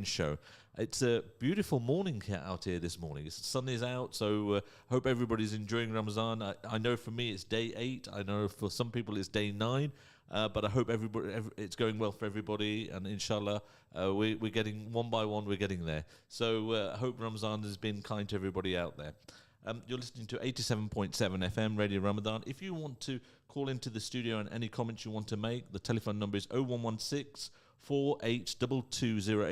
show. It's a beautiful morning out here this morning. The sun is out, so hope everybody's enjoying Ramadan. I know for me it's day 8. I know for some people it's day 9. But I hope it's going well for everybody, and inshallah, we're getting one by one. We're getting there. So I hope Ramadan has been kind to everybody out there. You're listening to 87.7 FM Radio Ramadan. If you want to call into the studio and any comments you want to make, the telephone number is 0116 4822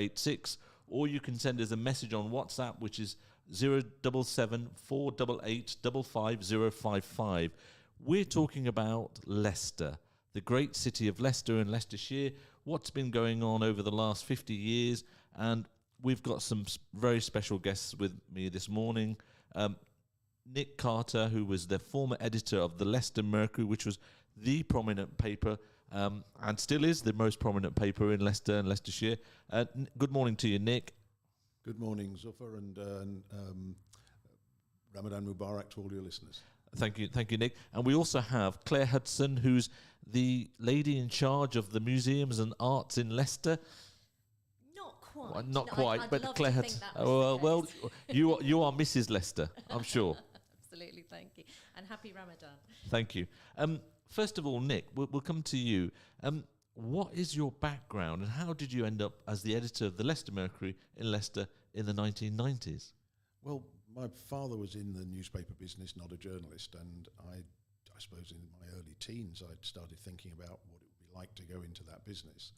or you can send us a message on WhatsApp, which is 077 488 55055. We're talking about Leicester, the great city of Leicester and Leicestershire, what's been going on over the last 50 years, and we've got some very special guests with me this morning. Nick Carter, who was the former editor of the Leicester Mercury, which was the prominent paper and still is the most prominent paper in Leicester and Leicestershire. Good morning to you, Nick. Good morning, Zuffar, and Ramadan Mubarak to all your listeners. Thank you, Nick. And we also have Claire Hudson, who's the lady in charge of the museums and arts in Leicester. Not quite. Well, not quite, I'd but love Claire to think Hudson. that was Well, you are Mrs. Leicester, I'm sure. Absolutely, thank you, and happy Ramadan. Thank you. First of all, Nick, we'll come to you. What is your background, and how did you end up as the editor of the Leicester Mercury in Leicester in the 1990s? Well, my father was in the newspaper business, not a journalist, and I suppose in my early teens I'd started thinking about what it would be like to go into that business.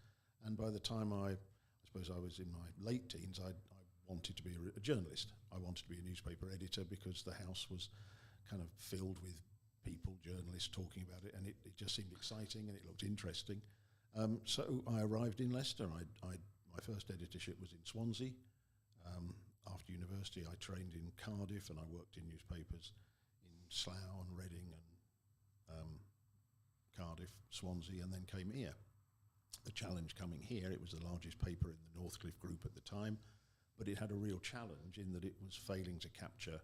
And by the time I suppose I was in my late teens, I wanted to be a journalist. I wanted to be a newspaper editor because the house was kind of filled with people, journalists talking about it, and it just seemed exciting and it looked interesting. So I arrived in Leicester. My first editorship was in Swansea. After university, I trained in Cardiff and I worked in newspapers in Slough and Reading and Cardiff, Swansea, and then came here. The challenge coming here, it was the largest paper in the Northcliffe Group at the time, but it had a real challenge in that it was failing to capture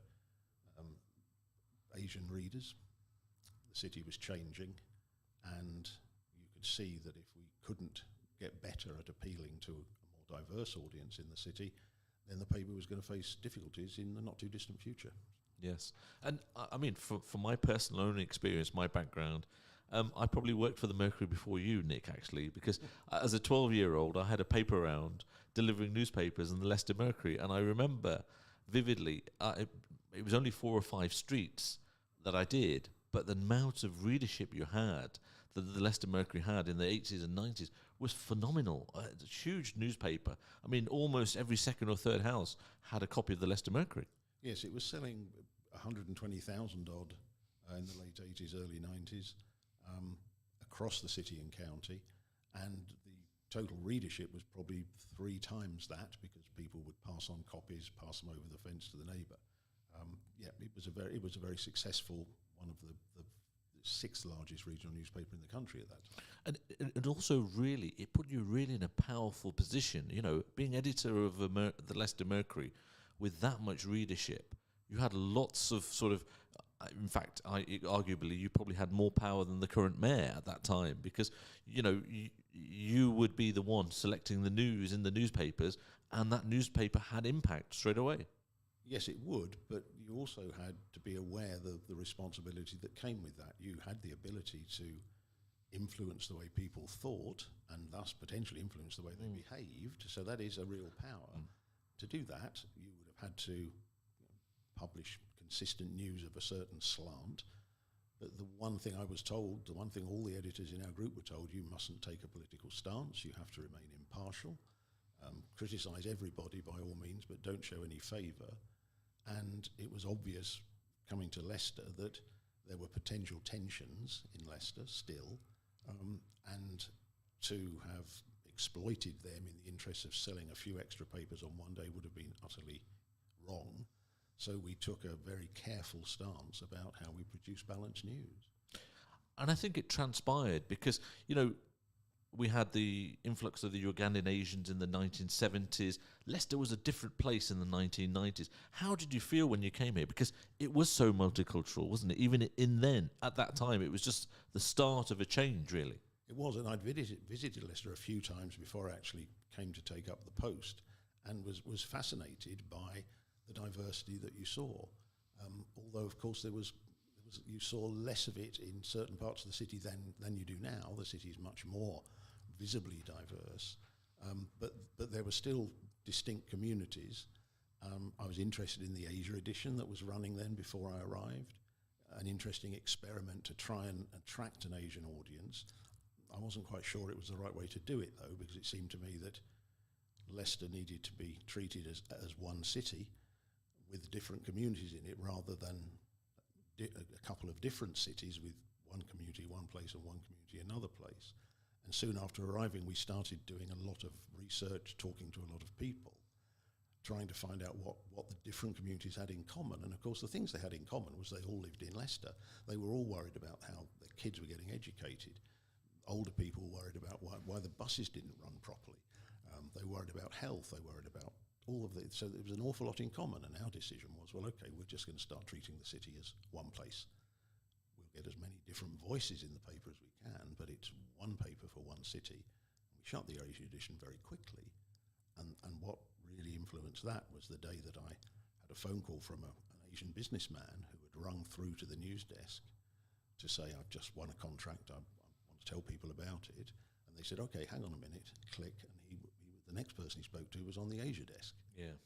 Asian readers. The city was changing, and you could see that if we couldn't get better at appealing to a more diverse audience in the city, then the paper was going to face difficulties in the not too distant future. Yes. And I mean, for my personal own experience, my background, I probably worked for the Mercury before you, Nick, actually, because as a 12-year-old, I had a paper round delivering newspapers in the Leicester Mercury, and I remember vividly, it was only 4 or 5 streets that I did, but the amount of readership you had, that the Leicester Mercury had in the 80s and 90s, was phenomenal. It's a huge newspaper. I mean, almost every second or third house had a copy of the Leicester Mercury. Yes, it was selling 120,000 odd in the late 80s, early 90s, across the city and county, and the total readership was probably 3 times that, because people would pass on copies, pass them over the fence to the neighbour. It was a very successful, one of the 6th largest regional newspaper in the country at that time. And also really, it put you really in a powerful position. You know, being editor of the Leicester Mercury with that much readership, you had lots of sort of, in fact, arguably you probably had more power than the current mayor at that time, because, you know, you would be the one selecting the news in the newspapers, and that newspaper had impact straight away. Yes, it would, but you also had to be aware of the responsibility that came with that. You had the ability to influence the way people thought, and thus potentially influence the way they behaved. So that is a real power. To do that, you would have had to publish consistent news of a certain slant. But the one thing I was told, the one thing all the editors in our group were told, you mustn't take a political stance, you have to remain impartial, criticise everybody by all means, but don't show any favour. And it was obvious coming to Leicester that there were potential tensions in Leicester still, and to have exploited them in the interest of selling a few extra papers on one day would have been utterly wrong. So we took a very careful stance about how we produce balanced news. And I think it transpired because, you know, we had the influx of the Ugandan Asians in the 1970s. Leicester was a different place in the 1990s. How did you feel when you came here? Because it was so multicultural, wasn't it? Even at that time, it was just the start of a change, really. It was, and I'd visited Leicester a few times before I actually came to take up the post. and was fascinated by the diversity that you saw. Although, of course, you saw less of it in certain parts of the city than you do now. The city is much more visibly diverse, but there were still distinct communities. I was interested in the Asia edition that was running then before I arrived, an interesting experiment to try and attract an Asian audience. I wasn't quite sure it was the right way to do it, though, because it seemed to me that Leicester needed to be treated as one city with different communities in it, rather than a couple of different cities with one community one place and one community another place. And soon after arriving, we started doing a lot of research, talking to a lot of people, trying to find out what the different communities had in common. And of course, the things they had in common was they all lived in Leicester. They were all worried about how their kids were getting educated. Older people worried about why the buses didn't run properly. They worried about health. They worried about all of it. So there was an awful lot in common. And our decision was, well, okay, we're just going to start treating the city as one place. We'll get as many different voices in the paper as we can, but it's one paper for one city. We shut the Asia edition very quickly. And what really influenced that was the day that I had a phone call from an Asian businessman who had rung through to the news desk to say, I've just won a contract, I want to tell people about it. And they said, okay, hang on a minute, click. And the next person he spoke to was on the Asia desk. Yeah.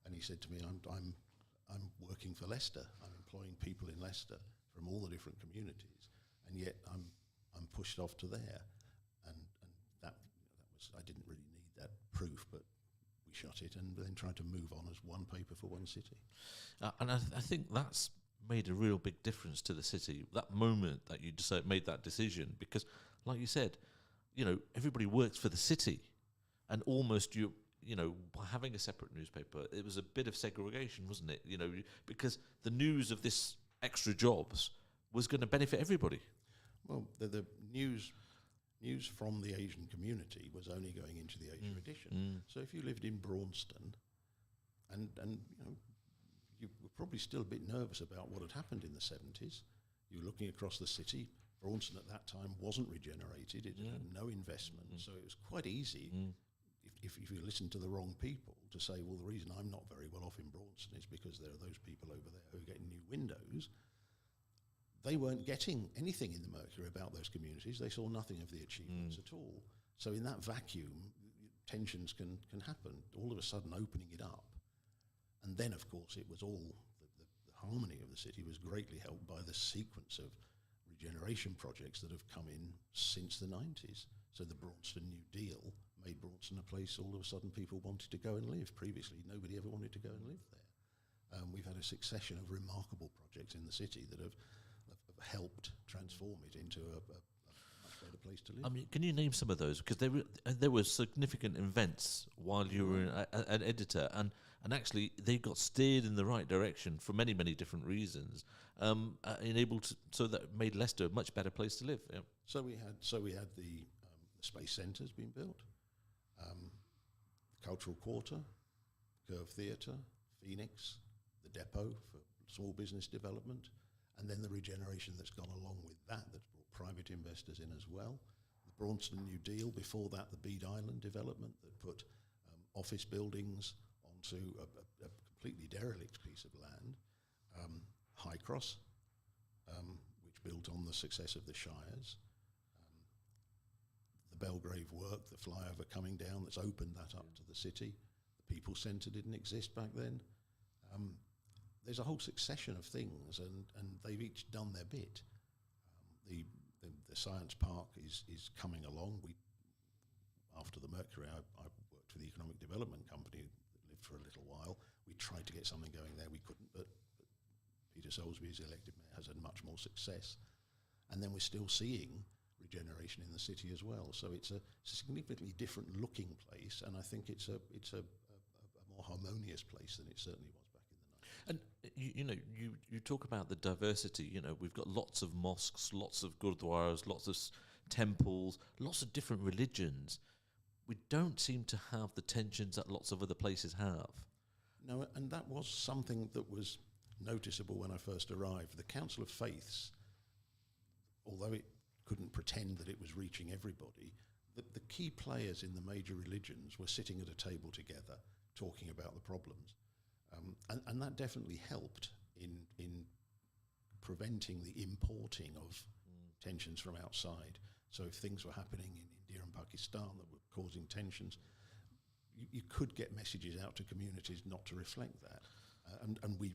And he said to me, I'm working for Leicester. I'm employing people in Leicester from all the different communities, and yet I'm pushed off to there. And that was, I didn't really need that proof, but we shut it and then tried to move on as one paper for one city. And I think that's made a real big difference to the city, that moment that you made that decision, because like you said, everybody works for the city, and almost by having a separate newspaper, it was a bit of segregation, wasn't it? Because the news of this extra jobs was going to benefit everybody. Well, the news from the Asian community was only going into the Asia edition. So if you lived in Braunston, and you were probably still a bit nervous about what had happened in the 70s. You were looking across the city. Braunston at that time wasn't regenerated. It had no investment. So it was quite easy, if you listen to the wrong people, to say, well, the reason I'm not very well off in Braunston is because there are those people over there who are getting new windows. They weren't getting anything in the Mercury about those communities. They saw nothing of the achievements at all. So in that vacuum, tensions can happen. All of a sudden opening it up. And then, of course, it was all, the harmony of the city was greatly helped by the sequence of regeneration projects that have come in since the 90s. So the Braunston New Deal made Braunston a place all of a sudden people wanted to go and live. Previously, nobody ever wanted to go and live there. We've had a succession of remarkable projects in the city that have helped transform it into a much better place to live. I mean, can you name some of those? Because there were significant events while you were an editor, and actually they got steered in the right direction for many, many different reasons, so that made Leicester a much better place to live. Yeah. So we had the space centres being built, Cultural Quarter, Curve Theatre, Phoenix, the depot for small business development, and then the regeneration that's gone along with that's brought private investors in as well. The Braunston New Deal, before that the Bede Island development that put office buildings onto a completely derelict piece of land, High Cross, which built on the success of the Shires, the Belgrave work, the flyover coming down that's opened that up to the city. The People Centre didn't exist back then. There's a whole succession of things, and they've each done their bit. The Science Park is coming along. After the Mercury, I worked for the Economic Development Company that lived for a little while. We tried to get something going there. We couldn't, but Peter Soulsby, as elected mayor, has had much more success. And then we're still seeing regeneration in the city as well. So it's a significantly different looking place, and I think it's a more harmonious place than it certainly was back in the 90s. And you talk about the diversity. We've got lots of mosques, lots of gurdwaras, lots of temples, lots of different religions. We don't seem to have the tensions that lots of other places have. No, and that was something that was noticeable when I first arrived. The Council of Faiths, although it couldn't pretend that it was reaching everybody, the key players in the major religions were sitting at a table together, problems. And that definitely helped in preventing the importing of tensions from outside. So if things were happening in India and Pakistan that were causing tensions, you could get messages out to communities not to reflect that. And we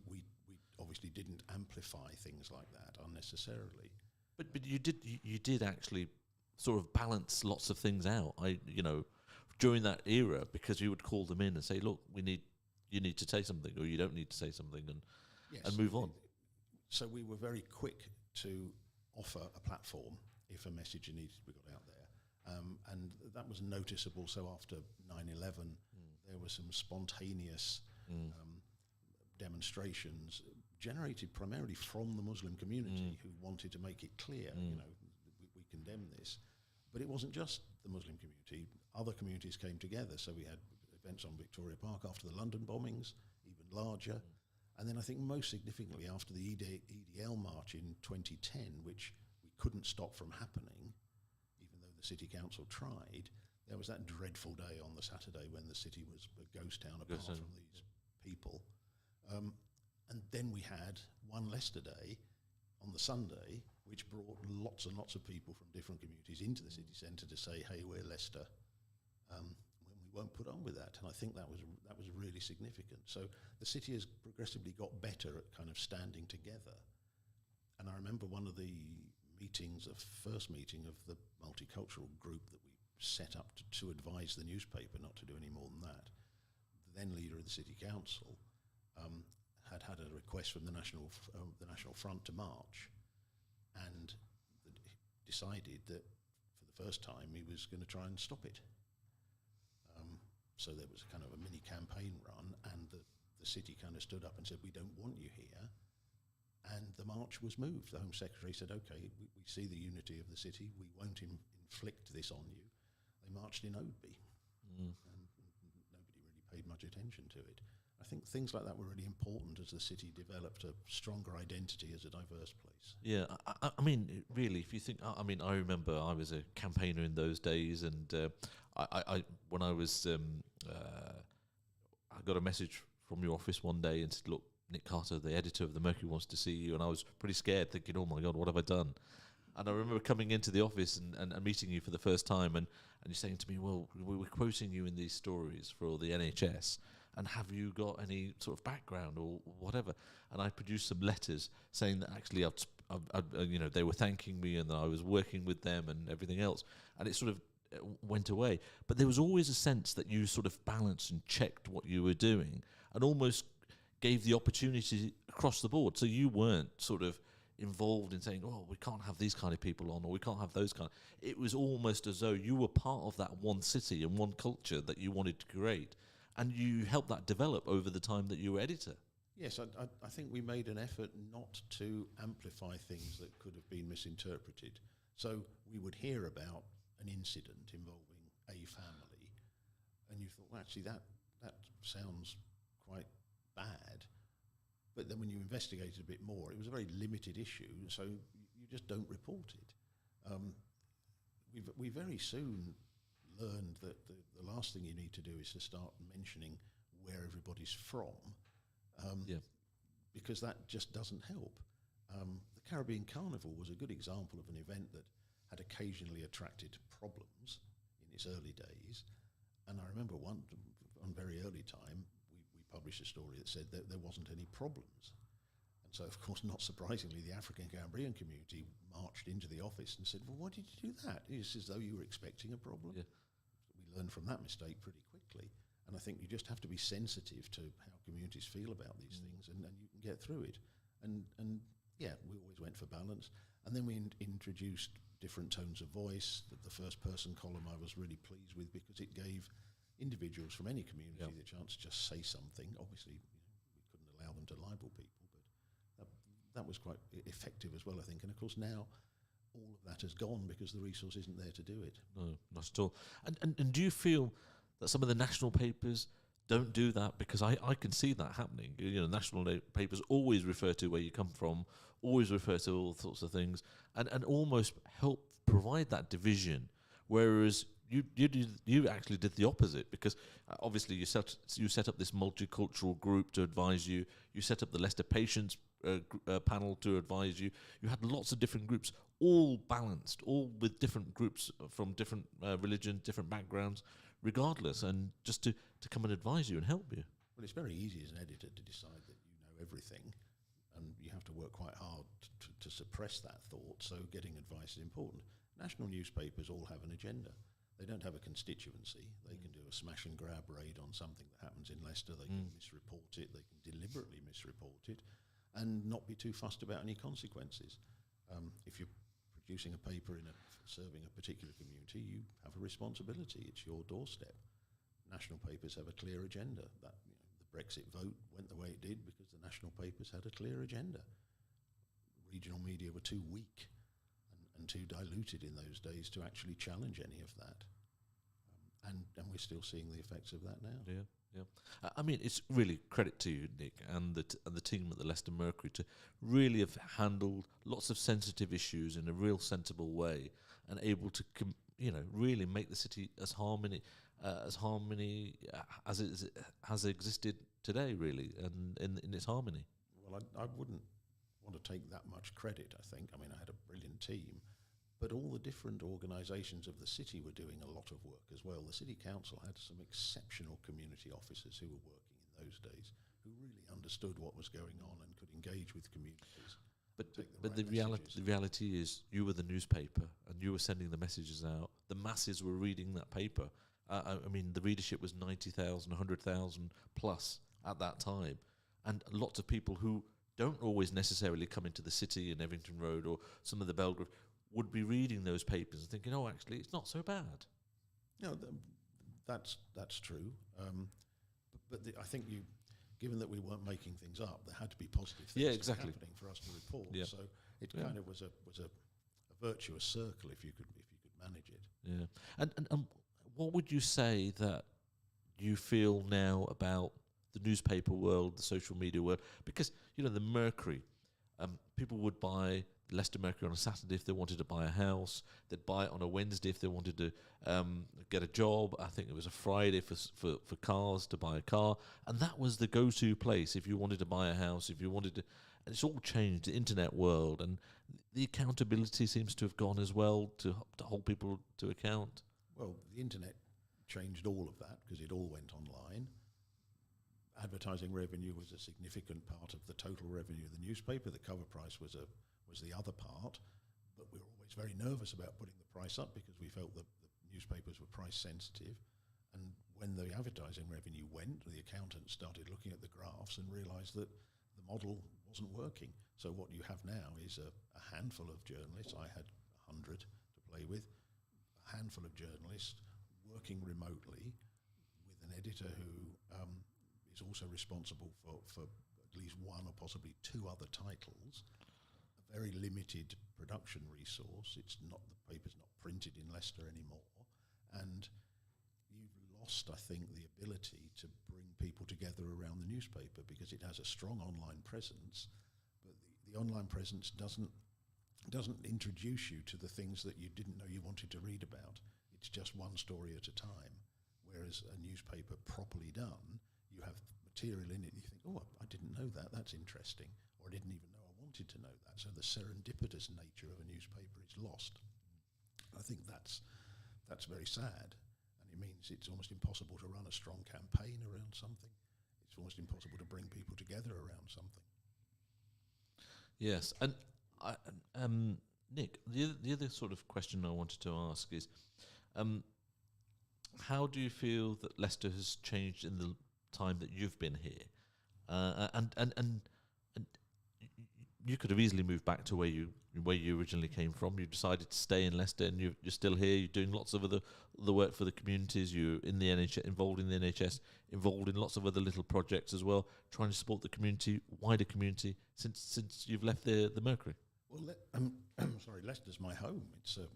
obviously didn't amplify things like that unnecessarily. But you did actually sort of balance lots of things out. During that era, because you would call them in and say, look, you need to say something, or you don't need to say something, and move on. So we were very quick to offer a platform if a message needed to be got out there. And that was noticeable. So after 9/11, there were some spontaneous demonstrations generated primarily from the Muslim community who wanted to make it clear, we condemn this. But it wasn't just the Muslim community. Other communities came together. So we had events on Victoria Park after the London bombings, even larger. And then I think most significantly after the EDL march in 2010, which we couldn't stop from happening, even though the City Council tried, there was that dreadful day on the Saturday when the city was a ghost town apart from these people. And then we had one Leicester Day on the Sunday, which brought lots and lots of people from different communities into the city centre to say, hey, we're Leicester. We won't put on with that. And I think that was really significant. So the city has progressively got better at kind of standing together. And I remember one of the meetings, the first meeting of the multicultural group that we set up to advise the newspaper not to do any more than that. The then leader of the city council had a request from the National Front to march, and decided that for the first time he was going to try and stop it. So there was kind of a mini campaign run, and the city kind of stood up and said, we don't want you here. And the march was moved. The Home Secretary said, okay, we see the unity of the city. We won't inflict this on you. They marched in Oadby. And nobody really paid much attention to it. I think things like that were really important as the city developed a stronger identity as a diverse place. Yeah, I mean, really, if you think, I remember I was a campaigner in those days, and I when I was, I got a message from your office one day and said, look, Nick Carter, the editor of the Mercury, wants to see you. And I was pretty scared, thinking, oh my God, what have I done? And I remember coming into the office and meeting you for the first time, and you saying to me, well, we were quoting you in these stories for the NHS, and have you got any sort of background or whatever? And I produced some letters saying that actually they were thanking me and that I was working with them and everything else. And it sort of went away. But there was always a sense that you sort of balanced and checked what you were doing and almost gave the opportunity across the board. So you weren't sort of involved in saying, oh, we can't have these kind of people on, or we can't have those kind. It was almost as though you were part of that one city and one culture that you wanted to create. And you helped that develop over the time that you were editor. Yes, I think we made an effort not to amplify things that could have been misinterpreted. So we would hear about an incident involving a family, and you thought, well, actually, that sounds quite bad. But then when you investigated a bit more, it was a very limited issue, so you just don't report it. We very soon learned that the last thing you need to do is to start mentioning where everybody's from, because that just doesn't help. The Caribbean Carnival was a good example of an event that had occasionally attracted problems in its early days, and I remember one very early time we published a story that said that there wasn't any problems. And so, of course, not surprisingly, the African Caribbean community marched into the office and said, well, why did you do that? It's as though you were expecting a problem. Yeah. We learned from that mistake pretty quickly. And I think you just have to be sensitive to how communities feel about these things, and you can get through it. And yeah, we always went for balance. And then we introduced different tones of voice. The first person column I was really pleased with, because it gave individuals from any community the chance to just say something. Obviously, we couldn't allow them to libel people, but that was quite effective as well, I think. And of course now all of that has gone because the resource isn't there to do it. No, not at all. And do you feel that some of the national papers don't do that? Because I can see that happening. You know, national papers always refer to where you come from, always refer to all sorts of things, and almost help provide that division. Whereas you actually did the opposite, because obviously you set up this multicultural group to advise you. You set up the Leicester Patients panel to advise you. You had lots of different groups, all balanced, all with different groups from different religions, different backgrounds, regardless, and just to come and advise you and help you. Well, it's very easy as an editor to decide that you know everything, and you have to work quite hard to suppress that thought, so getting advice is important. National newspapers all have an agenda. They don't have a constituency. They can do a smash and grab raid on something that happens in Leicester. They can misreport it. They can deliberately misreport it and not be too fussed about any consequences. If you're producing a paper serving a particular community, you have a responsibility. It's your doorstep. National papers have a clear agenda. The Brexit vote went the way it did because the national papers had a clear agenda. Regional media were too weak and too diluted in those days to actually challenge any of that. And we're still seeing the effects of that now. Yeah. I mean, it's really credit to you, Nick, and the team at the Leicester Mercury to really have handled lots of sensitive issues in a real sensible way, and able to really make the city as harmony as it has existed today, really, and in its harmony. Well, I wouldn't want to take that much credit, I think. I mean, I had a brilliant team, but all the different organisations of the city were doing a lot of work as well. The City Council had some exceptional community officers who were working in those days, who really understood what was going on and could engage with communities. But the reality is, you were the newspaper, and you were sending the messages out. The masses were reading that paper. I mean, the readership was 90,000, 100,000 plus at that time, and lots of people who don't always necessarily come into the city in Evington Road or some of the Belgrave would be reading those papers and thinking, oh, actually, it's not so bad. No, that's true. But I think given that we weren't making things up, there had to be positive things happening for us to report. Yeah. So it kind of was a virtuous circle if you could manage it. Yeah. And what would you say that you feel now about the newspaper world, the social media world? Because, the Mercury, people would buy the Leicester Mercury on a Saturday if they wanted to buy a house. They'd buy it on a Wednesday if they wanted to get a job. I think it was a Friday for cars, to buy a car. And that was the go-to place if you wanted to buy a house, if you wanted to... And it's all changed, the internet world. And the accountability seems to have gone as well to hold people to account. Well, the internet changed all of that because it all went online. Advertising revenue was a significant part of the total revenue of the newspaper. The cover price was the other part, but we were always very nervous about putting the price up because we felt that the newspapers were price sensitive. And when the advertising revenue went, the accountants started looking at the graphs and realised that the model wasn't working. So what you have now is a handful of journalists. I had 100 to play with. A handful of journalists working remotely with an editor who is also responsible for at least one or possibly two other titles, a very limited production resource. The paper's not printed in Leicester anymore, and you've lost, I think, the ability to bring people together around the newspaper because it has a strong online presence, but the online presence doesn't introduce you to the things that you didn't know you wanted to read about. It's just one story at a time, whereas a newspaper properly done, you have material in it, you think, oh, I didn't know that, that's interesting, or I didn't even know I wanted to know that. So the serendipitous nature of a newspaper is lost. I think that's very sad, and it means it's almost impossible to run a strong campaign around something. It's almost impossible to bring people together around something. Yes, and Nick, the other sort of question I wanted to ask is, how do you feel that Leicester has changed in the time that you've been here? And you could have easily moved back to where you originally came from. You decided to stay in Leicester, and you're still here. You're doing lots of other work for the communities. You're in the NHS, involved in the NHS, involved in lots of other little projects as well, trying to support the community, wider community, since you've left the Mercury. Well, Leicester's my home. It's a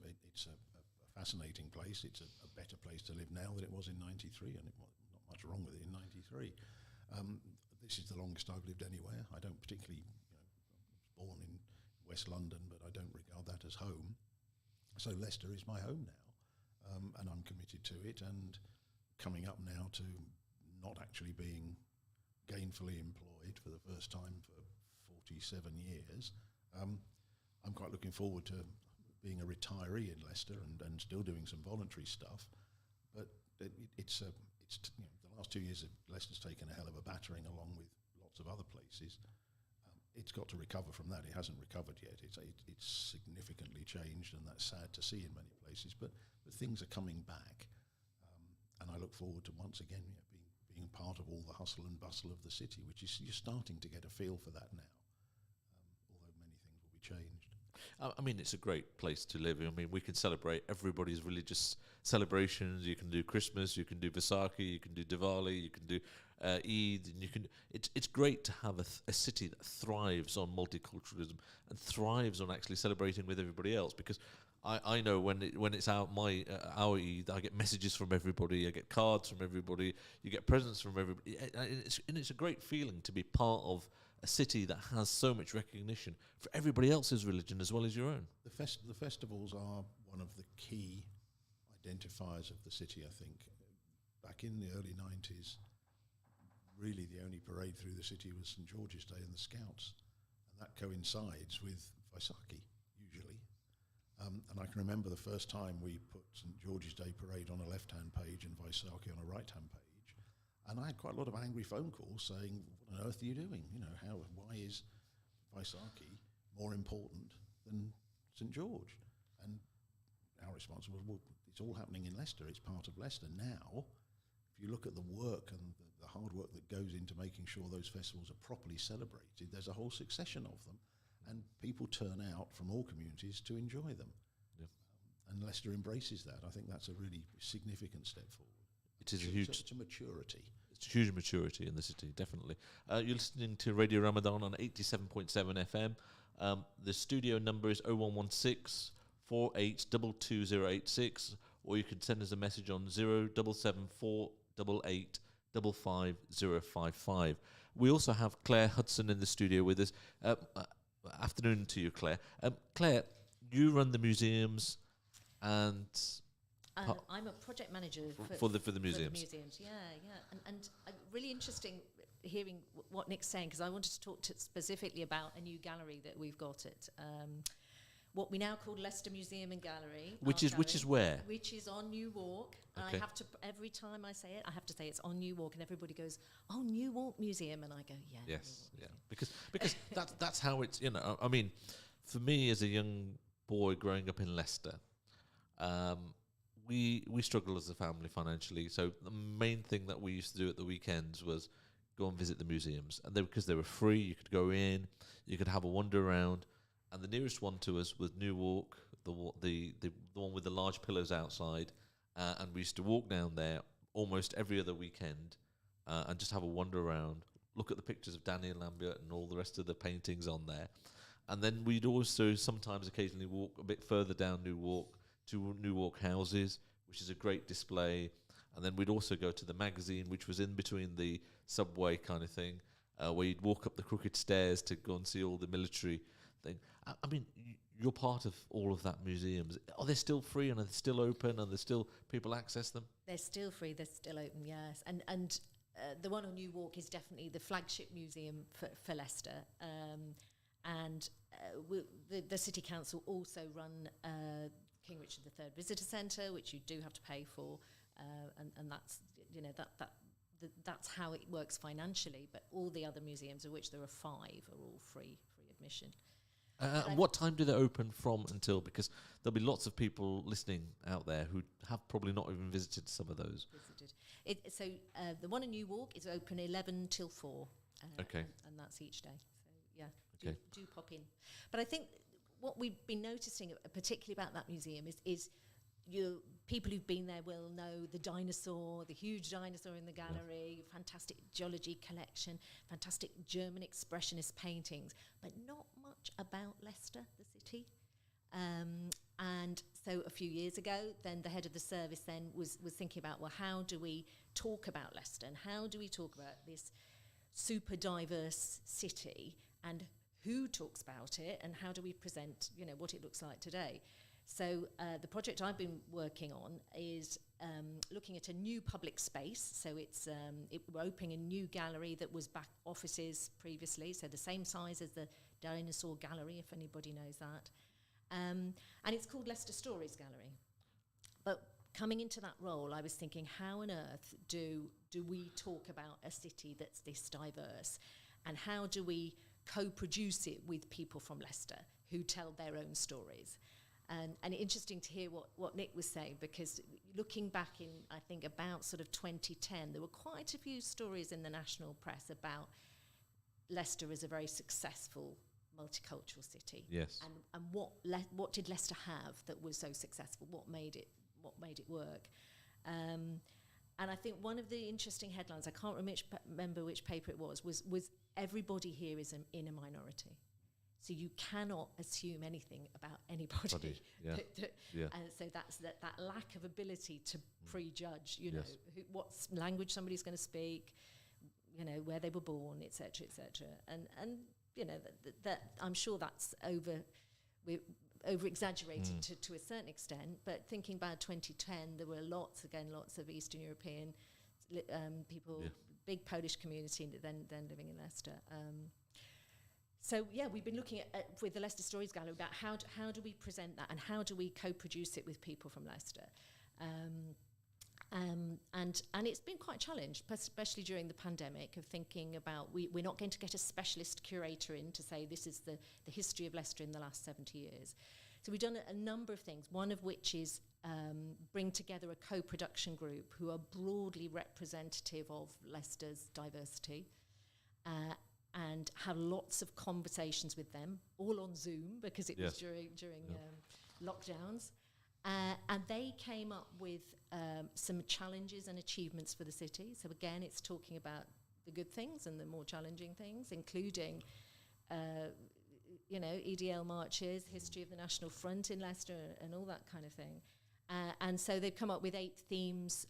fascinating place. It's a better place to live now than it was in '93, and it was not much wrong with it in '93. This is the longest I've lived anywhere. I don't particularly, I was born in West London, but I don't regard that as home. So Leicester is my home now, and I'm committed to it. And coming up now to not actually being gainfully employed for the first time for 47 years, I'm quite looking forward to being a retiree in Leicester and still doing some voluntary stuff. But it's the last 2 years, Leicester's taken a hell of a battering along with lots of other places. It's got to recover from that. It hasn't recovered yet. It's significantly changed, and that's sad to see in many places. But things are coming back, and I look forward to once again being part of all the hustle and bustle of the city, which is you're starting to get a feel for that now. Although many things will be changed. I mean, it's a great place to live. I mean, we can celebrate everybody's religious celebrations. You can do Christmas, you can do Vaisakhi, you can do Diwali, you can do Eid, and you can. It's great to have a city that thrives on multiculturalism and thrives on actually celebrating with everybody else. Because I know when it's our Eid, I get messages from everybody, I get cards from everybody, you get presents from everybody, and it's a great feeling to be part of a city that has so much recognition for everybody else's religion as well as your own. The festivals are one of the key identifiers of the city, I think. Back in the early 90s, really the only parade through the city was St. George's Day and the Scouts. And that coincides with Vaisakhi, usually. And I can remember the first time we put St. George's Day parade on a left-hand page and Vaisakhi on a right-hand page. And I had quite a lot of angry phone calls saying, what on earth are you doing? Why is Vaisakhi more important than St. George? And our response was, well, it's all happening in Leicester. It's part of Leicester. Now, if you look at the work and the hard work that goes into making sure those festivals are properly celebrated, there's a whole succession of them. And people turn out from all communities to enjoy them. Yeah. And Leicester embraces that. I think that's a really significant step forward. It is a huge... to maturity. It's a huge maturity in the city, definitely. You're listening to Radio Ramadan on 87.7 FM. The studio number is 0116 4822 or you can send us a message on 0774 88 55055. We also have Claire Hudson in the studio with us. Afternoon to you, Claire. Claire, you run the museums and... I'm a project manager for the museums. For the museums, yeah. And really interesting hearing what Nick's saying, because I wanted to talk specifically about a new gallery that we've got at what we now call Leicester Museum and Gallery. Which is where? Which is on New Walk. Okay. And I have to, every time I say it, I have to say it's on New Walk, and everybody goes, "Oh, New Walk Museum," and I go, "Yeah." Yes, yeah. Because that's how it's. I mean, for me as a young boy growing up in Leicester. We struggle as a family financially, so the main thing that we used to do at the weekends was go and visit the museums, and because they were free, you could go in, you could have a wander around, and the nearest one to us was New Walk, the one with the large pillars outside, and we used to walk down there almost every other weekend, and just have a wander around, look at the pictures of Daniel Lambert and all the rest of the paintings on there, and then we'd also sometimes occasionally walk a bit further down New Walk to New Walk Houses, which is a great display. And then we'd also go to the magazine, which was in between the subway kind of thing, where you'd walk up the crooked stairs to go and see all the military thing. I mean, you're part of all of that museums. Are they still free and are they still open and there's still people access them? They're still free, they're still open, yes. And the one on New Walk is definitely the flagship museum for Leicester. The City Council also run King Richard III Visitor Centre, which you do have to pay for, and that's that's how it works financially. But all the other museums, of which there are 5, are all free admission. What time do they open from until? Because there'll be lots of people listening out there who have probably not even visited some of those. So the one in New Walk is open 11 till 4. Okay, and that's each day. So yeah, do pop in. But I think what we've been noticing, particularly about that museum, is people who've been there will know the dinosaur, the huge dinosaur in the gallery, fantastic geology collection, fantastic German expressionist paintings, but not much about Leicester, the city. And so a few years ago, then the head of the service then was thinking about, well, how do we talk about Leicester, and how do we talk about this super diverse city, and who talks about it, and how do we present, what it looks like today? So the project I've been working on is looking at a new public space. So we're opening a new gallery that was back offices previously, so the same size as the Dinosaur Gallery, if anybody knows that. And it's called Leicester Stories Gallery. But coming into that role, I was thinking, how on earth do we talk about a city that's this diverse? And how do we co-produce it with people from Leicester who tell their own stories? And interesting to hear what Nick was saying, because looking back in, I think, about sort of 2010, there were quite a few stories in the national press about Leicester as a very successful multicultural city. Yes. And what did Leicester have that was so successful? What made it work? And I think one of the interesting headlines, I can't remember which paper it was everybody here is in a minority. So you cannot assume anything about anybody. Yeah. And so that's that lack of ability to prejudge, know, what language somebody's going to speak, where they were born, et cetera, et cetera. And that I'm sure that's over-exaggerated to a certain extent, but thinking about 2010, there were lots of Eastern European people, big Polish community then living in Leicester. So we've been looking at with the Leicester Stories Gallery about how do we present that and how do we co-produce it with people from Leicester, and it's been quite a challenge, especially during the pandemic, of thinking about we're not going to get a specialist curator in to say this is the history of Leicester in the last 70 years. So we've done a number of things, one of which is bring together a co-production group who are broadly representative of Leicester's diversity, and have lots of conversations with them, all on Zoom, because it was during lockdowns. And they came up with some challenges and achievements for the city. So again, it's talking about the good things and the more challenging things, including EDL marches, history of the National Front in Leicester, and all that kind of thing. And so they've come up with 8 themes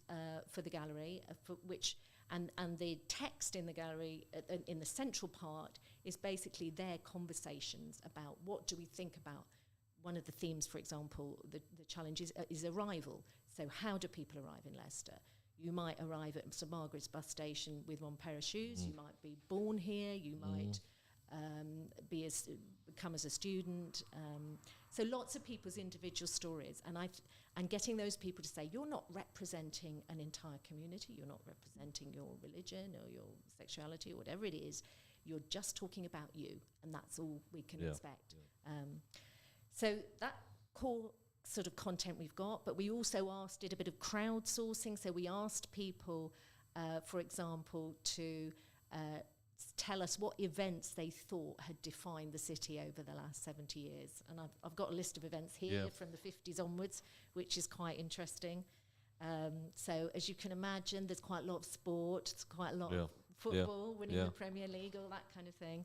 for the gallery, for which... And the text in the gallery, in the central part, is basically their conversations about what do we think about. One of the themes, for example, the challenge is arrival. So how do people arrive in Leicester? You might arrive at St Margaret's bus station with one pair of shoes. You might be born here. You might come as a student. So lots of people's individual stories. And getting those people to say, you're not representing an entire community, you're not representing your religion or your sexuality or whatever it is, you're just talking about you, and that's all we can expect. So that core sort of content we've got, but we also did a bit of crowdsourcing. So we asked people, for example, to tell us what events they thought had defined the city over the last 70 years. And I've got a list of events here from the 50s onwards, which is quite interesting. So as you can imagine, there's quite a lot of sport, there's quite a lot of football, winning the Premier League, all that kind of thing.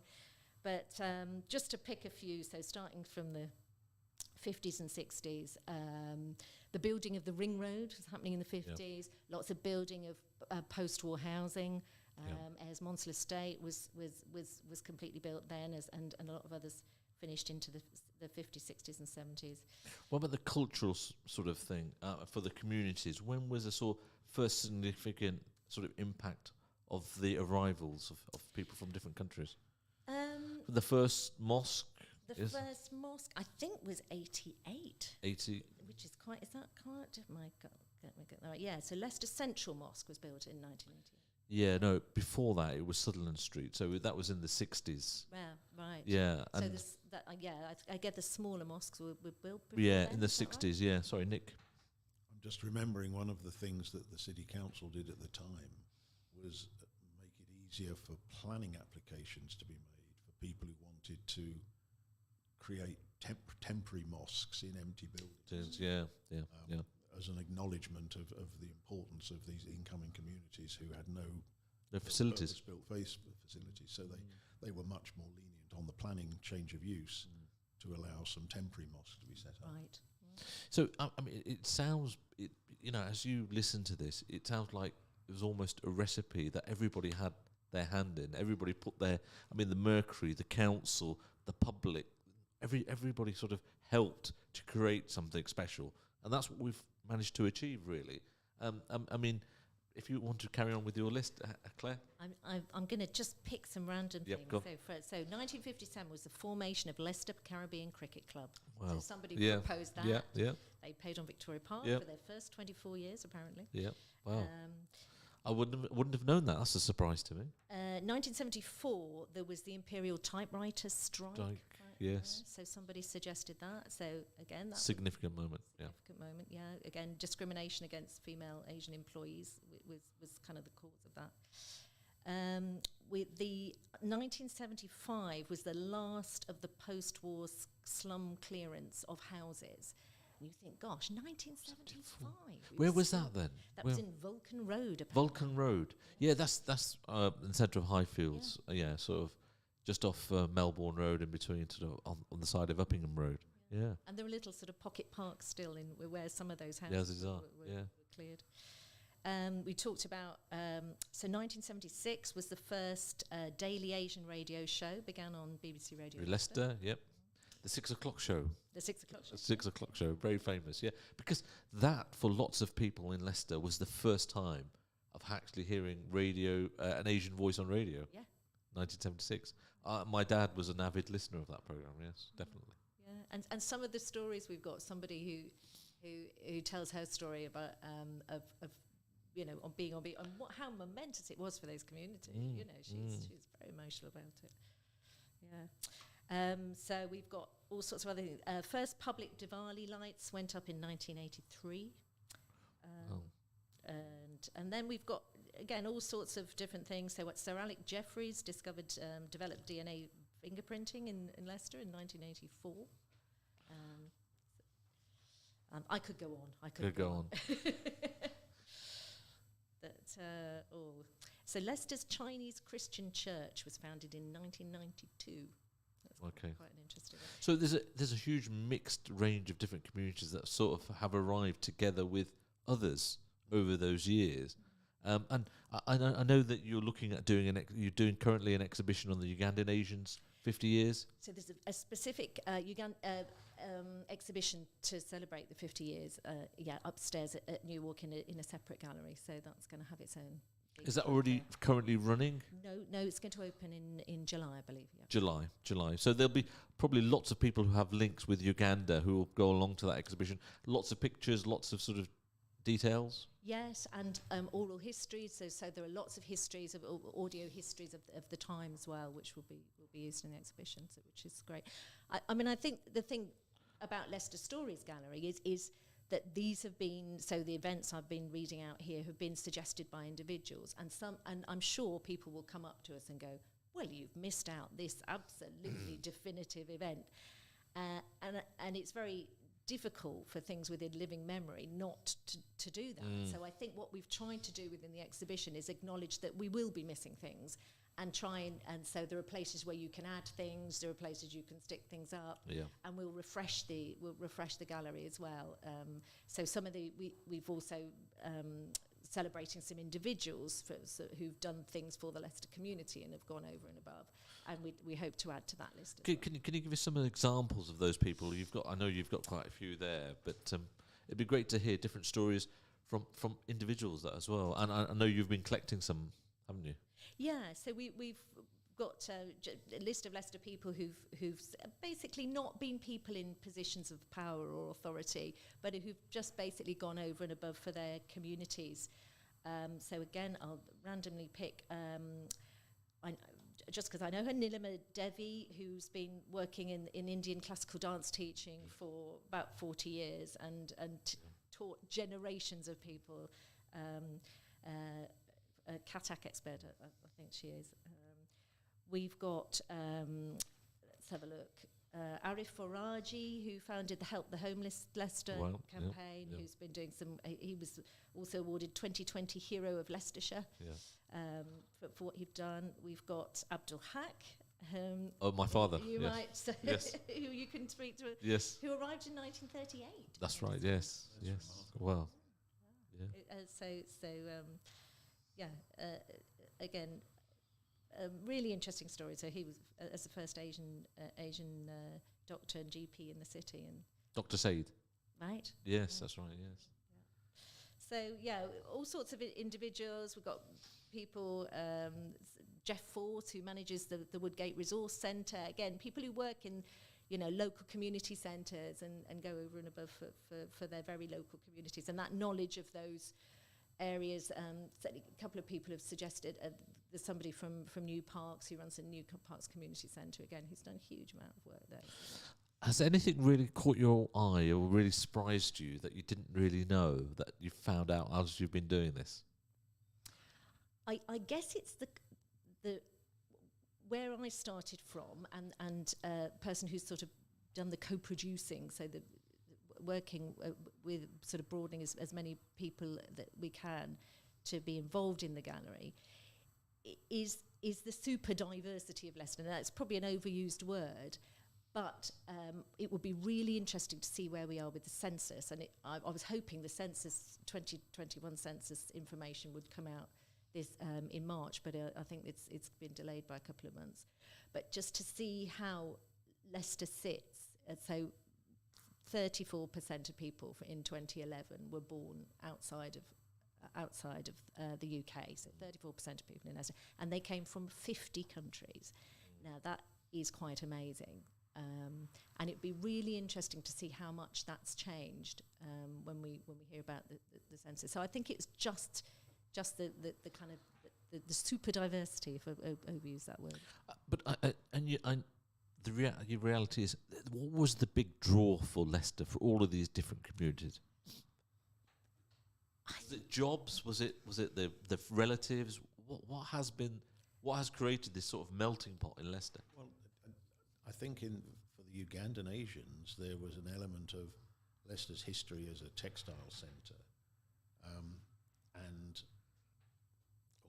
But just to pick a few, so starting from the 50s and 60s, the building of the Ring Road was happening in the 50s, lots of building of post-war housing. Ayers Monsell Estate was completely built then, and a lot of others finished into the 50s, 60s and 70s. What about the cultural sort of thing for the communities? When was the first significant sort of impact of the arrivals of people from different countries? The first mosque? First mosque, I think, was 88. 80. Which is quite, is that correct? Get that right. Yeah, so Leicester Central Mosque was built in 1988. Yeah, no, before that it was Sutherland Street, so that was in the 60s. Yeah, right. Yeah. So I get the smaller mosques were built before then, in the 60s, right? Yeah. Sorry, Nick. I'm just remembering one of the things that the City Council did at the time was make it easier for planning applications to be made for people who wanted to create temporary mosques in empty buildings. As an acknowledgement of the importance of these incoming communities who had no facilities. Built facilities. So they were much more lenient on the planning change of use to allow some temporary mosques to be set up. Right. So, I mean, it sounds, as you listen to this, it sounds like it was almost a recipe that everybody had their hand in. Everybody put the Mercury, the council, the public, everybody sort of helped to create something special, and that's what we've managed to achieve, really. I mean, if you want to carry on with your list, Claire. I'm going to just pick some random Yep, things. go. So 1957 was the formation of Leicester Caribbean Cricket Club. Wow. So somebody Yeah. proposed that. Yeah. They played on Victoria Park Yep. for their first 24 years, apparently. Yeah. Wow. Um, I wouldn't have known that. That's a surprise to me. 1974, there was the Imperial Typewriter Strike. Yes. So somebody suggested that. So again, that's Significant moment. Yeah. significant moment. Yeah. Again, discrimination against female Asian employees was kind of the cause of that. With the 1975 was the last of the post-war slum clearance of houses. And you think, gosh, 1975. Where was that then? That was in Vulcan Road. Apparently. Vulcan Road. Yeah, that's in the centre of Highfields. Yeah, sort of just off Melbourne Road, in between, sort of on the side of Uppingham Road. Yeah. And there are little sort of pocket parks still in where some of those houses were cleared. We talked about, so 1976 was the first daily Asian radio show, began on BBC Radio Leicester, yep. The 6 o'clock show. The 6 o'clock show. The 6 o'clock show, very famous, yeah. Because that, for lots of people in Leicester, was the first time of actually hearing radio, an Asian voice on radio. Yeah. 1976. My dad was an avid listener of that programme, yes, definitely. Yeah, and some of the stories we've got, somebody who tells her story about of on being and how momentous it was for those communities. She's very emotional about it. Yeah. So we've got all sorts of other things. First public Diwali lights went up in 1983. And then we've got, again, all sorts of different things. So what Sir Alec Jeffreys developed DNA fingerprinting in Leicester in 1984. I could go on. I could go on. So Leicester's Chinese Christian Church was founded in 1992. That's quite an interesting one. So there's a huge mixed range of different communities that sort of have arrived together with others over those years. And I know that you're looking at you're doing currently an exhibition on the Ugandan Asians 50 years. So there's a specific exhibition to celebrate the 50 years, upstairs at Newark in a separate gallery. So that's going to have its own. Is that already currently running? No, it's going to open in July, I believe. Yeah. July. So there'll be probably lots of people who have links with Uganda who will go along to that exhibition. Lots of pictures, lots of sort of details. Yes, and oral histories. So there are lots of histories, of audio histories of the time as well, which will be used in the exhibition, which is great. I mean, I think the thing about Leicester Stories Gallery is that these have been, so the events I've been reading out here have been suggested by individuals, and I'm sure people will come up to us and go, well, you've missed out this absolutely definitive event, and it's very difficult for things within living memory not to do that. So I think what we've tried to do within the exhibition is acknowledge that we will be missing things, and try and so there are places where you can add things, there are places you can stick things up, and we'll refresh the gallery as well. So some of we've also celebrating some individuals who've done things for the Leicester community and have gone over and above, and we hope to add to that list. Can you give us some examples of those people? I know you've got quite a few there, but it'd be great to hear different stories from individuals as well. And I know you've been collecting some, haven't you? Yeah, so we've got a list of Leicester people who've basically not been people in positions of power or authority, but who've just basically gone over and above for their communities. So again, I'll randomly pick, just because I know her, Nilima Devi, who's been working in Indian classical dance teaching for about 40 years and taught generations of people. A Katak expert, I think she is. We've got, let's have a look, Arif Foraji, who founded the Help the Homeless Leicester campaign, who's been doing he was also awarded 2020 Hero of Leicestershire for what he'd done. We've got Abdul Haq. My father. Yes. Who you can speak to. Yes. Who arrived in 1938. That's right, yes. Wow. Yeah. Again, a really interesting story. So he was as the first Asian doctor and GP in the city, and Dr. Said. right. Yes, that's right. Yes. So all sorts of individuals. We've got people. Jeff Force, who manages the Woodgate Resource Centre. Again, people who work in local community centres and go over and above for their very local communities, and that knowledge of those areas. Certainly a couple of people have suggested there's somebody from New Parks who runs a New Parks Community Centre, again, who's done a huge amount of work there. Has anything really caught your eye or really surprised you that you didn't really know that you found out as you've been doing this? I guess it's the where I started from, and a person who's sort of done the co-producing, so the working with sort of broadening as many people that we can to be involved in the gallery, is the super diversity of Leicester. Now, that's probably an overused word, but it would be really interesting to see where we are with the census. And I was hoping the census 2021 census information would come out this in March, but I think it's been delayed by a couple of months. But just to see how Leicester sits, so 34% of people in 2011 were born outside of the UK, so 34% of people in Leicester, and they came from 50 countries. Now that is quite amazing, and it'd be really interesting to see how much that's changed when we hear about the census. So I think it's just the kind of the super diversity, if I overuse that word. The reality is, what was the big draw for Leicester for all of these different communities? Was it jobs? Was it the relatives? What has created this sort of melting pot in Leicester? Well, I think for the Ugandan Asians, there was an element of Leicester's history as a textile centre, and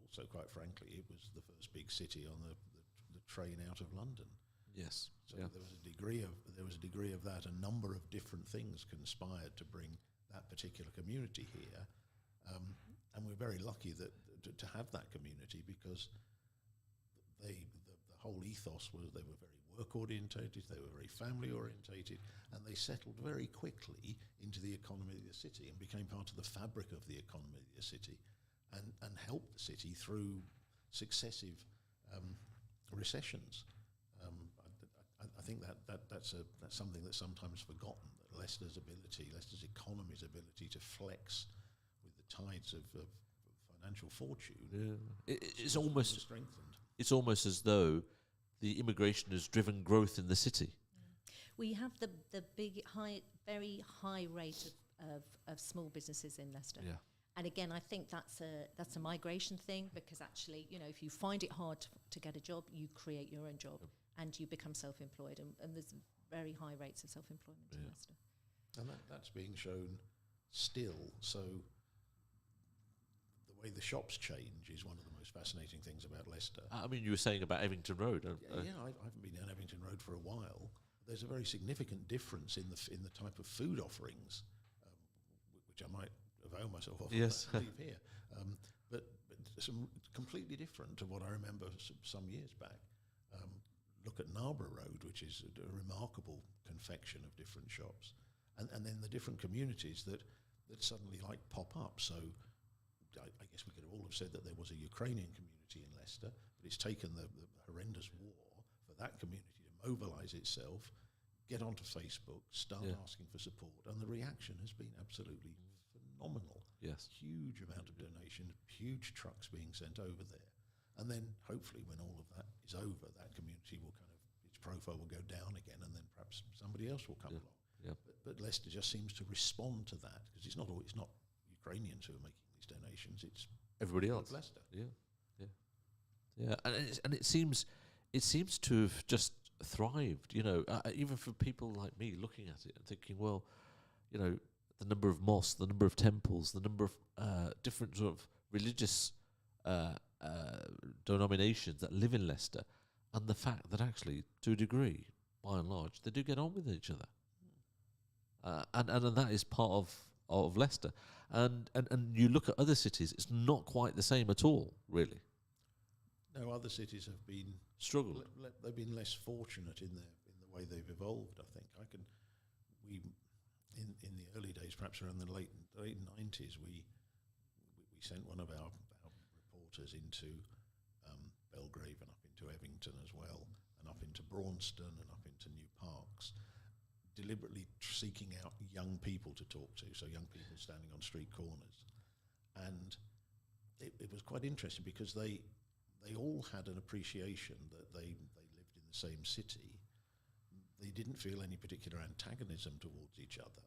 also, quite frankly, it was the first big city on the train out of London. Yes. So there was a degree of that. A number of different things conspired to bring that particular community here, and we're very lucky to have that community, because the whole ethos was they were very work orientated, they were very family orientated, and they settled very quickly into the economy of the city and became part of the fabric of the economy of the city, and helped the city through successive recessions. I think that's something that's sometimes forgotten, that Leicester's economy's ability to flex with the tides of financial fortune. It's almost strengthened. It's almost as though the immigration has driven growth in the city. We have the big, very high rate of small businesses in Leicester. Yeah. And again, I think that's a migration thing, because actually, if you find it hard to get a job, you create your own job and you become self-employed. And there's very high rates of self-employment in Leicester. And that's being shown still. So the way the shops change is one of the most fascinating things about Leicester. I mean, you were saying about Evington Road. I haven't been down Evington Road for a while. There's a very significant difference in the type of food offerings, which I might avail myself of. Yes. Leave here. But some completely different to what I remember some years back. Look at Narborough Road, which is a remarkable confection of different shops, and then the different communities that suddenly pop up. So I guess we could all have said that there was a Ukrainian community in Leicester, but it's taken the horrendous war for that community to mobilise itself, get onto Facebook, start asking for support, and the reaction has been absolutely phenomenal. Yes. Huge amount of donation, huge trucks being sent over there. And then hopefully when all of that is over, that community will its profile will go down again, and then perhaps somebody else will come along. Yeah. But Leicester just seems to respond to that, because it's not Ukrainians who are making these donations, it's everybody else. Leicester. Yeah. And it seems to have just thrived, even for people like me looking at it and thinking, well, the number of mosques, the number of temples, the number of different sort of religious denominations that live in Leicester, and the fact that actually, to a degree, by and large, they do get on with each other, and that is part of Leicester. And you look at other cities, it's not quite the same at all, really. No, other cities have been struggled. They've been less fortunate in the way they've evolved. I think in the early days, perhaps around the late 90s, we sent one of our reporters into Belgrave and up into Evington as well, and up into Braunston and up into New Parks, deliberately seeking out young people to talk to, so young people standing on street corners. And it was quite interesting because they all had an appreciation that they lived in the same city. They didn't feel any particular antagonism towards each other,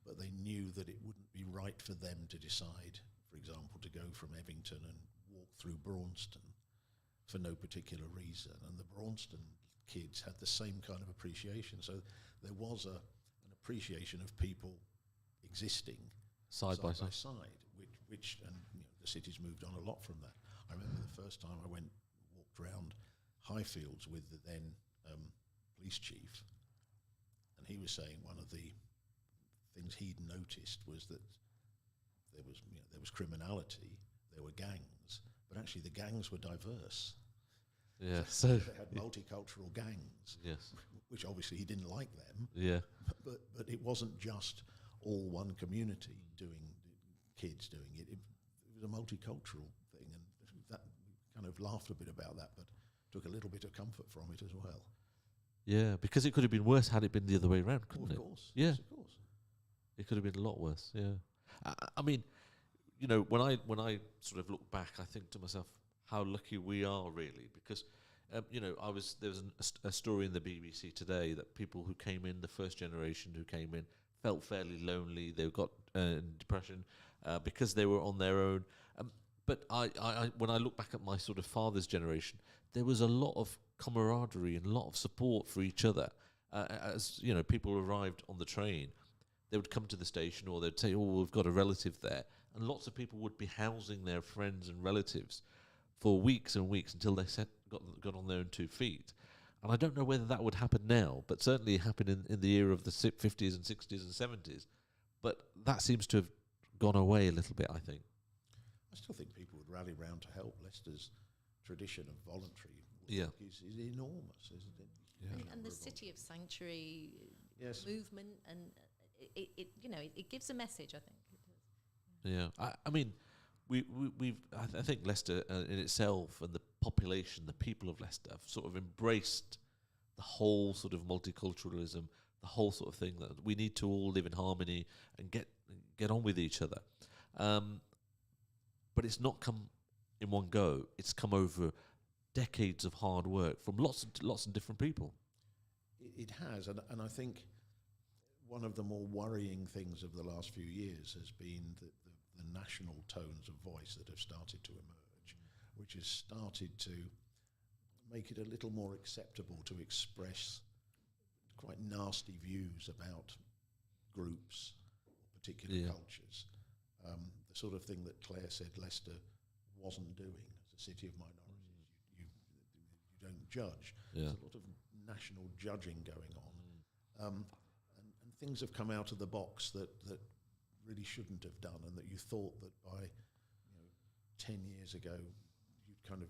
but they knew that it wouldn't be right for them to decide, for example, to go from Evington and walk through Braunston for no particular reason. And the Braunston kids had the same kind of appreciation. So there was an appreciation of people existing Side by side, which and the city's moved on a lot from that. I remember the first time I walked around Highfields with the then police chief, and he was saying one of the things he'd noticed was that there was criminality, there were gangs, but actually the gangs were diverse. Yeah, so they had multicultural gangs. Yes, which obviously he didn't like them. Yeah, but it wasn't just all one community kids doing it. It was a multicultural thing, and that kind of laughed a bit about that, but took a little bit of comfort from it as well. Yeah, because it could have been worse had it been the other way around, couldn't it? Of course. Yeah, yes, of course. It could have been a lot worse. Yeah, I mean, when I sort of look back, I think to myself how lucky we are really, because there was a story in the BBC today that people who came in, the first generation who came in, felt fairly lonely. They got depression because they were on their own. But I when I look back at my sort of father's generation, there was a lot of camaraderie and a lot of support for each other. As people arrived on the train, they would come to the station, or they'd say, "Oh, we've got a relative there," and lots of people would be housing their friends and relatives for weeks and weeks until they got on their own 2 feet. And I don't know whether that would happen now, but certainly it happened in the era of the 50s and 60s and 70s. But that seems to have gone away a little bit, I think. I still think people would rally round to help. Leicester's tradition of voluntary work is enormous, isn't it? Yeah. And the City of Sanctuary movement, and it gives a message, I think. Yeah, I mean, I think Leicester in itself and the population, the people of Leicester, have sort of embraced the whole sort of multiculturalism, the whole sort of thing that we need to all live in harmony and get on with each other. But it's not come in one go. It's come over decades of hard work from lots of different people. It has, and I think one of the more worrying things of the last few years has been the national tones of voice that have started to emerge, which has started to make it a little more acceptable to express quite nasty views about groups or particular cultures. The sort of thing that Claire said Leicester wasn't doing as a city of minorities. You don't judge. Yeah. There's a lot of national judging going on. And things have come out of the box that really shouldn't have done, and that you thought that by 10 years ago you'd kind of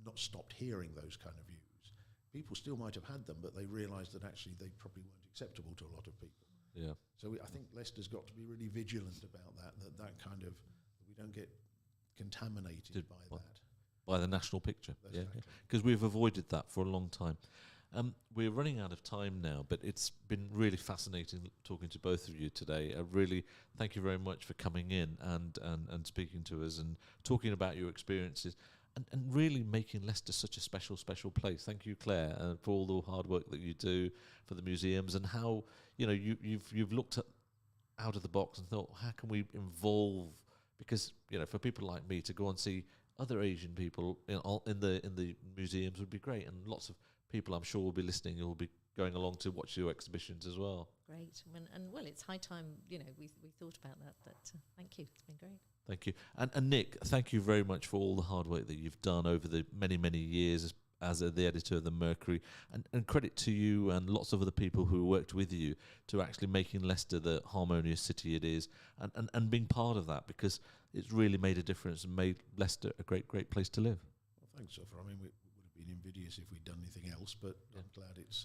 not stopped hearing those kind of views. People still might have had them, but they realised that actually they probably weren't acceptable to a lot of people. Yeah. So I think Leicester's got to be really vigilant about that kind of, we don't get contaminated by the national picture. That's exactly. Because we've avoided that for a long time. We're running out of time now, but it's been really fascinating talking to both of you today. I really thank you very much for coming in and speaking to us and talking about your experiences and really making Leicester such a special place. Thank you, Claire, for all the hard work that you do for the museums, and how you've looked out of the box and thought, how can we involve? Because for people like me to go and see other Asian people in the museums would be great, and lots of people I'm sure will be listening and will be going along to watch your exhibitions as well. Great. Well, it's high time, we thought about that, but thank you. It's been great. Thank you. And Nick, thank you very much for all the hard work that you've done over the many, many years as the editor of the Mercury, and credit to you and lots of other people who worked with you to actually making Leicester the harmonious city it is, and being part of that, because it's really made a difference and made Leicester a great place to live. Well, Thanks, Zuffar. I mean, we would have been invidious if we'd done anything else, but I'm glad it's